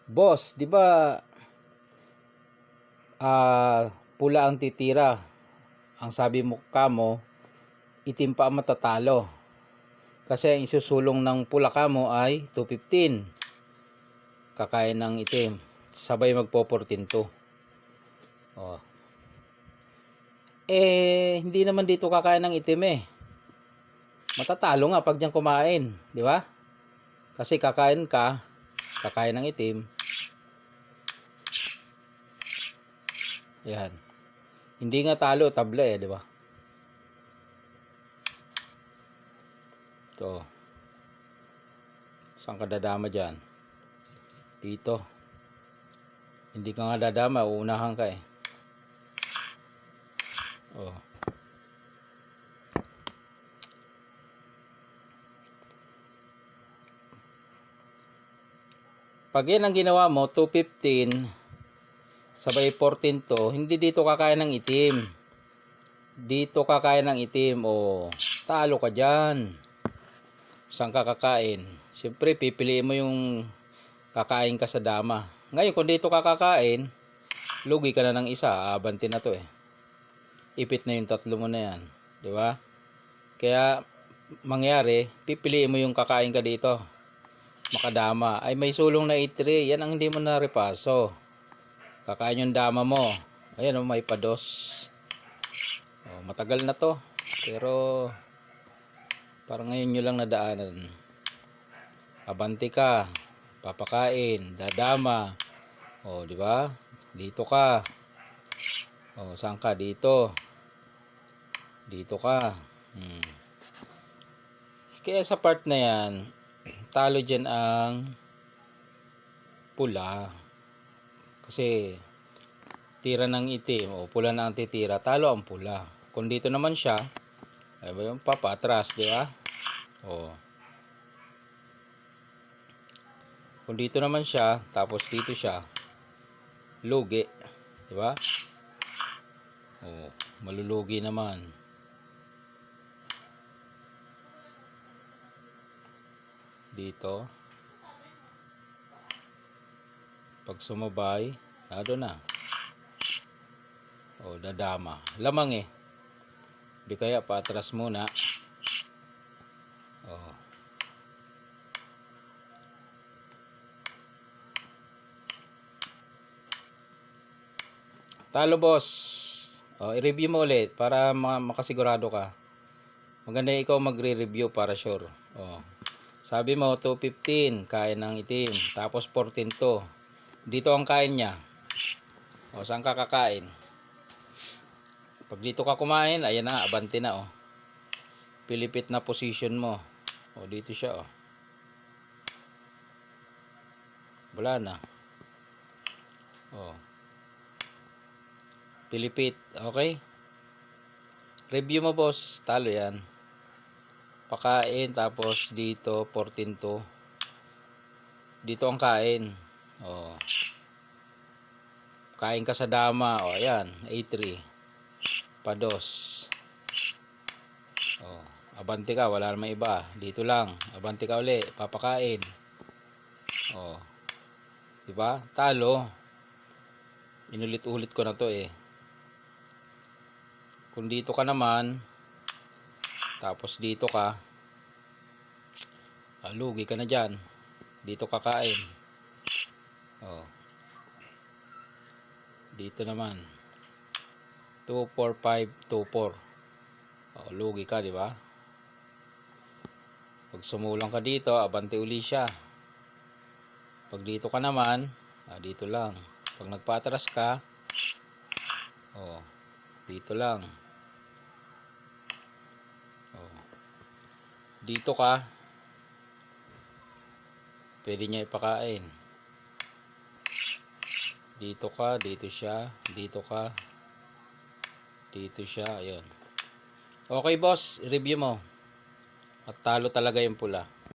Boss, 'di ba pula ang titira? Ang sabi mo kamo, itim pa ang matatalo. Kasi ang isusulong ng pula kamo ay 215. Kakain ng itim. Sabay magpo-14 to. Oh. Hindi naman dito kakain ng itim eh. Matatalo nga pag diyan kumain, 'di ba? Kasi kakain ng itim. Yan. Hindi nga talo, tabla eh, 'di ba? To. Saan ka dadama dyan? Dito. Hindi ka nga dadama, uunahan ka eh. Oh. Pag yan ang ginawa mo, 215, sabay 14 to, hindi dito kakain ng itim. Dito kakain ng itim. O, talo ka dyan. Saan ka kakain? Siyempre, pipiliin mo yung kakain ka sa dama. Ngayon, kung dito ka kakain, lugi ka na ng isa. Abanti na to eh. Ipit na yung tatlo mo na yan. Di ba? Kaya, mangyari, pipiliin mo yung kakain ka dito. Makadama. Ay, may sulong na 8-3. Yan ang hindi mo na repaso. Kakain yung dama mo. Ayan o, may pados. O, matagal na to. Pero, parang ngayon nyo lang nadaanan. Abanti ka. Papakain. Dadama. O, di ba? Dito ka. O, saan ka? Dito. Dito ka. Kaya sa part na yan, talo dyan ang pula. Kasi tira ng itim o pula na ang titira, talo ang pula. Kung dito naman siya, ay yung papatras, di ba? O. Kung dito naman siya, tapos dito siya, lugi, di ba? O, malulugi naman. Dito. Pag sumabay, nado na. O, dadama. Lamang eh. Di kaya paatras muna. O. Talo boss. O, i-review mo ulit para makasigurado ka. Maganda ikaw magre-review para sure. O. Sabi mo 215 kain ng itim, tapos 14 to. Dito ang kain niya. O, saan ka kakain? Pag dito ka kumain, ayan na, abante na oh. Pilipit na position mo. O, dito siya oh. Wala na. O. Pilipit, okay? Review mo boss, talo yan. Pakain, tapos dito 14 to. Dito ang kain. O. Kain ka sa dama. O, ayan, A3. Pados. O, abante ka, wala namang iba. Dito lang, abante ka uli, papakain. O. Diba? Talo. Inulit-ulit ko na to eh. Kung dito ka naman, tapos dito ka, lugi ka na dyan. Dito kakain. O. Dito naman. 2, 4, 5, 2, 4. O, lugi ka, di ba? Pag sumulang ka dito, abante uli siya. Pag dito ka naman, dito lang. Pag nagpatras ka, o, dito lang. O, dito ka, pwede niya ipakain. Dito ka, dito siya, dito ka, dito siya, ayun. Okay boss, review mo. At talo talaga yung pula.